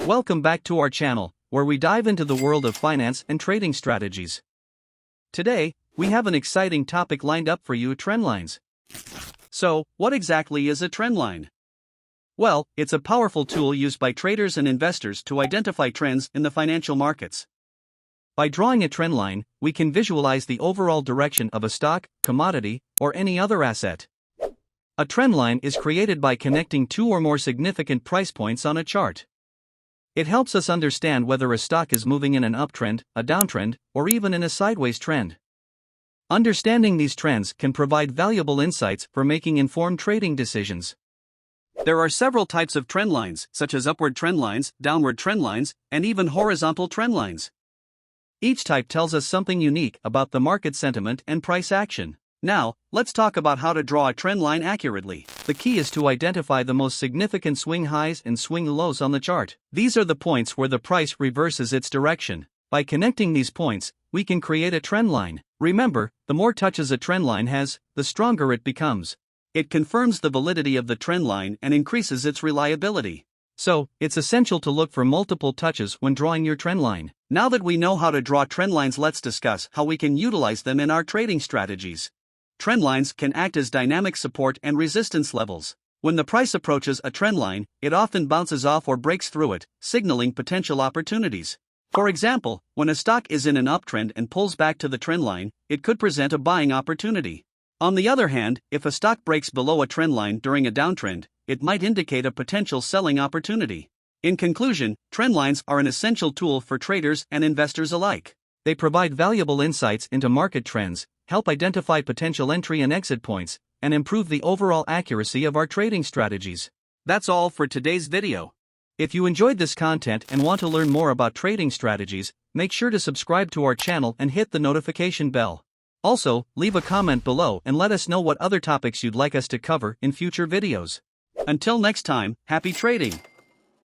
Welcome back to our channel, where we dive into the world of finance and trading strategies. Today, we have an exciting topic lined up for you: trendlines. So, what exactly is a trendline? Well, it's a powerful tool used by traders and investors to identify trends in the financial markets. By drawing a trendline, we can visualize the overall direction of a stock, commodity, or any other asset. A trendline is created by connecting two or more significant price points on a chart. It helps us understand whether a stock is moving in an uptrend, a downtrend, or even in a sideways trend. Understanding these trends can provide valuable insights for making informed trading decisions. There are several types of trendlines, such as upward trendlines, downward trendlines, and even horizontal trendlines. Each type tells us something unique about the market sentiment and price action. Now, let's talk about how to draw a trend line accurately. The key is to identify the most significant swing highs and swing lows on the chart. These are the points where the price reverses its direction. By connecting these points, we can create a trend line. Remember, the more touches a trend line has, the stronger it becomes. It confirms the validity of the trend line and increases its reliability. So, it's essential to look for multiple touches when drawing your trend line. Now that we know how to draw trend lines, let's discuss how we can utilize them in our trading strategies. Trend lines can act as dynamic support and resistance levels. When the price approaches a trend line, it often bounces off or breaks through it, signaling potential opportunities. For example, when a stock is in an uptrend and pulls back to the trend line, it could present a buying opportunity. On the other hand, if a stock breaks below a trend line during a downtrend, it might indicate a potential selling opportunity. In conclusion, trend lines are an essential tool for traders and investors alike. They provide valuable insights into market trends, help identify potential entry and exit points, and improve the overall accuracy of our trading strategies. That's all for today's video. If you enjoyed this content and want to learn more about trading strategies, make sure to subscribe to our channel and hit the notification bell. Also, leave a comment below and let us know what other topics you'd like us to cover in future videos. Until next time, happy trading!